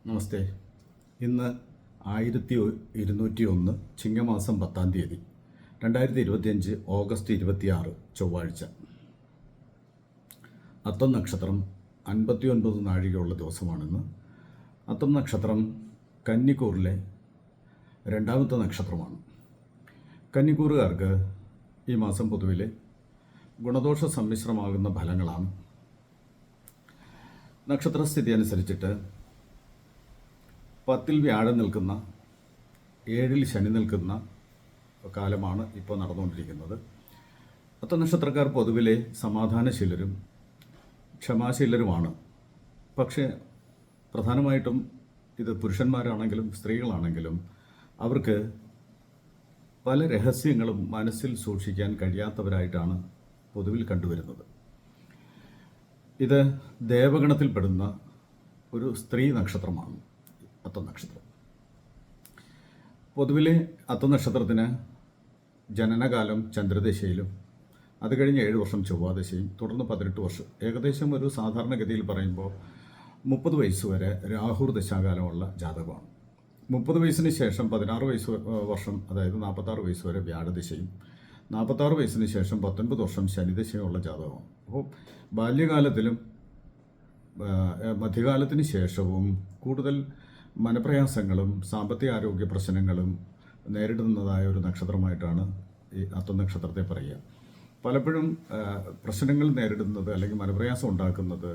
നമസ്തേ. ഇന്ന് 1201 ചിങ്ങമാസം 10-ാം തീയതി 2025 ഓഗസ്റ്റ് 26 ചൊവ്വാഴ്ച. അത്തം നക്ഷത്രം 59 നാഴികയുള്ള ദിവസമാണിന്ന്. അത്തം നക്ഷത്രം കന്നിക്കൂറിലെ രണ്ടാമത്തെ നക്ഷത്രമാണ്. കന്നിക്കൂറുകാർക്ക് ഈ മാസം പൊതുവിലെ ഗുണദോഷ സമ്മിശ്രമാകുന്ന ഫലങ്ങളാണ്. നക്ഷത്രസ്ഥിതി അനുസരിച്ചിട്ട് 10-ൽ വ്യാഴം നിൽക്കുന്ന, 7-ൽ ശനി നിൽക്കുന്ന കാലമാണ് ഇപ്പോൾ നടന്നുകൊണ്ടിരിക്കുന്നത്. അത്തം നക്ഷത്രക്കാർ പൊതുവിലെ സമാധാനശീലരും ക്ഷമാശീലരുമാണ്. പക്ഷേ പ്രധാനമായിട്ടും ഇത് പുരുഷന്മാരാണെങ്കിലും സ്ത്രീകളാണെങ്കിലും അവർക്ക് പല രഹസ്യങ്ങളും മനസ്സിൽ സൂക്ഷിക്കാൻ കഴിയാത്തവരായിട്ടാണ് പൊതുവിൽ കണ്ടുവരുന്നത്. ഇത് ദേവഗണത്തിൽപ്പെടുന്ന ഒരു സ്ത്രീ നക്ഷത്രമാണ് അത്തം നക്ഷത്രം. പൊതുവിലെ അത്തം നക്ഷത്രത്തിന് ജനനകാലം ചന്ദ്രദശയിലും അത് കഴിഞ്ഞ് 7 വർഷം ചൊവ്വാദശയും തുടർന്ന് 18 വർഷം, ഏകദേശം ഒരു സാധാരണഗതിയിൽ പറയുമ്പോൾ 30 വയസ്സ് വരെ രാഹുർ ദശാകാലമുള്ള ജാതകമാണ്. 30 വയസ്സിന് ശേഷം 16 വർഷം, അതായത് 46 വയസ്സ് വരെ വ്യാഴദശയും 46 വയസ്സിന് ശേഷം 19 വർഷം ശനിദശയുമുള്ള ജാതകമാണ്. അപ്പോൾ ബാല്യകാലത്തിലും മധ്യകാലത്തിന് ശേഷവും കൂടുതൽ മനപ്രയാസങ്ങളും സാമ്പത്തിക ആരോഗ്യ പ്രശ്നങ്ങളും നേരിടുന്നതായ ഒരു നക്ഷത്രമായിട്ടാണ് ഈ അത്തം നക്ഷത്രത്തെ പറയുക. പലപ്പോഴും പ്രശ്നങ്ങൾ നേരിടുന്നത് അല്ലെങ്കിൽ മനപ്രയാസം ഉണ്ടാക്കുന്നത്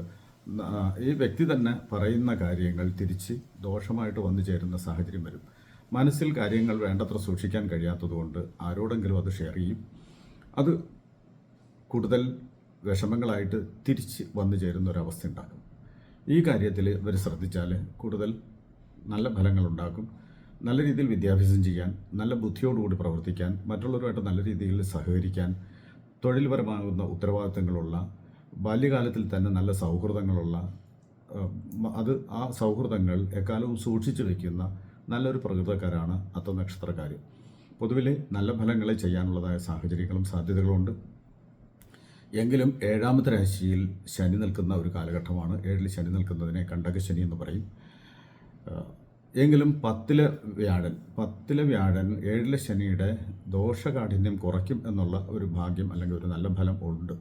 ഈ വ്യക്തി തന്നെ പറയുന്ന കാര്യങ്ങൾ തിരിച്ച് ദോഷമായിട്ട് വന്നു ചേരുന്ന സാഹചര്യം വരും. മനസ്സിൽ കാര്യങ്ങൾ വേണ്ടത്ര സൂക്ഷിക്കാൻ കഴിയാത്തതുകൊണ്ട് ആരോടെങ്കിലും അത് ഷെയർ ചെയ്യും. അത് കൂടുതൽ വിഷമങ്ങളായിട്ട് തിരിച്ച് വന്നു ചേരുന്ന ഒരവസ്ഥ ഉണ്ടാക്കും. ഈ കാര്യത്തിൽ ഇവർ ശ്രദ്ധിച്ചാൽ കൂടുതൽ നല്ല ഫലങ്ങളുണ്ടാക്കും. നല്ല രീതിയിൽ വിദ്യാഭ്യാസം ചെയ്യാൻ, നല്ല ബുദ്ധിയോടുകൂടി പ്രവർത്തിക്കാൻ, മറ്റുള്ളവരുമായിട്ട് നല്ല രീതിയിൽ സഹകരിക്കാൻ, തൊഴിൽപരമാകുന്ന ഉത്തരവാദിത്തങ്ങളുള്ള, ബാല്യകാലത്തിൽ തന്നെ നല്ല സൗഹൃദങ്ങളുള്ള, ആ സൗഹൃദങ്ങൾ എക്കാലവും സൂക്ഷിച്ചു വയ്ക്കുന്ന നല്ലൊരു പ്രകൃതക്കാരാണ് അത്തം നക്ഷത്രക്കാർ. പൊതുവിൽ നല്ല ഫലങ്ങളെ ചെയ്യാനുള്ളതായ സാഹചര്യങ്ങളും സാധ്യതകളുമുണ്ട്. എങ്കിലും 7ാമത്തെ രാശിയിൽ ശനി നിൽക്കുന്ന ഒരു കാലഘട്ടമാണ്. 7-ൽ ശനി നിൽക്കുന്നതിനെ കണ്ടകശനി എന്ന് പറയും. എങ്കിലും 10-ലെ വ്യാഴൻ 7-ലെ ശനിയുടെ ദോഷകാഠിന്യം കുറയ്ക്കും എന്നുള്ള ഒരു ഭാഗ്യം അല്ലെങ്കിൽ ഒരു നല്ല ഫലം ഉണ്ട്.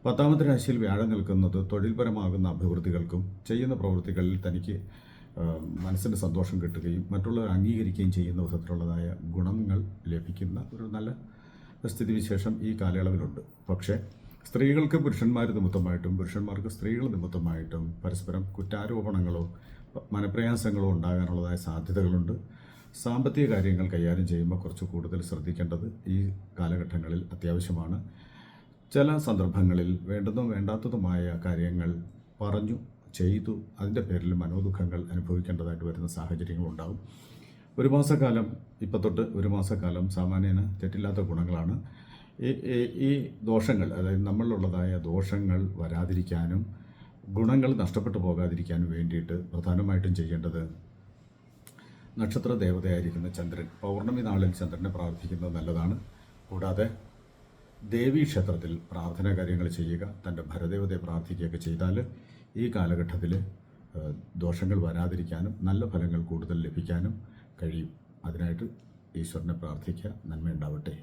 10ാമത്തെ രാശിയിൽ വ്യാഴം നിൽക്കുന്നത് തൊഴിൽപരമാകുന്ന അഭിവൃദ്ധികൾക്കും ചെയ്യുന്ന പ്രവൃത്തികളിൽ തനിക്ക് മനസ്സിന് സന്തോഷം കിട്ടുകയും മറ്റുള്ളവർ അംഗീകരിക്കുകയും ചെയ്യുന്ന വിധത്തിലുള്ളതായ ഗുണങ്ങൾ ലഭിക്കുന്ന ഒരു നല്ല സ്ഥിതിവിശേഷം ഈ കാലയളവിലുണ്ട്. പക്ഷേ സ്ത്രീകൾക്ക് പുരുഷന്മാർ നിമിത്തമായിട്ടും പുരുഷന്മാർക്ക് സ്ത്രീകൾ നിമിത്തമായിട്ടും പരസ്പരം കുറ്റാരോപണങ്ങളോ മനപ്രയാസങ്ങളോ ഉണ്ടാകാനുള്ളതായ സാധ്യതകളുണ്ട്. സാമ്പത്തിക കാര്യങ്ങൾ കൈകാര്യം ചെയ്യുമ്പോൾ കുറച്ച് കൂടുതൽ ശ്രദ്ധിക്കേണ്ടത് ഈ കാലഘട്ടങ്ങളിൽ അത്യാവശ്യമാണ്. ചില സന്ദർഭങ്ങളിൽ വേണ്ടതും വേണ്ടാത്തതുമായ കാര്യങ്ങൾ പറഞ്ഞു ചെയ്തു അതിൻ്റെ പേരിൽ മനോദുഃഖങ്ങൾ അനുഭവിക്കേണ്ടതായിട്ട് വരുന്ന സാഹചര്യങ്ങളുണ്ടാകും. ഒരു മാസക്കാലം, ഇപ്പം തൊട്ട് ഒരു മാസക്കാലം സാമാന്യേന തെറ്റില്ലാത്ത ഗുണങ്ങളാണ്. ഈ ദോഷങ്ങൾ, അതായത് നമ്മളിലുള്ളതായ ദോഷങ്ങൾ വരാതിരിക്കാനും ഗുണങ്ങൾ നഷ്ടപ്പെട്ടു പോകാതിരിക്കാനും വേണ്ടിയിട്ട് പ്രധാനമായിട്ടും ചെയ്യേണ്ടത് നക്ഷത്ര ദേവതയായിരിക്കുന്ന ചന്ദ്രൻ, പൗർണമി നാളിൽ ചന്ദ്രനെ പ്രാർത്ഥിക്കുന്നത് നല്ലതാണ്. കൂടാതെ ദേവീ ക്ഷേത്രത്തിൽ പ്രാർത്ഥനാ കാര്യങ്ങൾ ചെയ്യുക, തൻ്റെ ഭരദേവതയെ പ്രാർത്ഥിക്കുകയൊക്കെ ചെയ്താൽ ഈ കാലഘട്ടത്തിൽ ദോഷങ്ങൾ വരാതിരിക്കാനും നല്ല ഫലങ്ങൾ കൂടുതൽ ലഭിക്കാനും കഴിയും. അതിനായിട്ട് ഈശ്വരനെ പ്രാർത്ഥിക്കുക. നന്മയുണ്ടാവട്ടെ.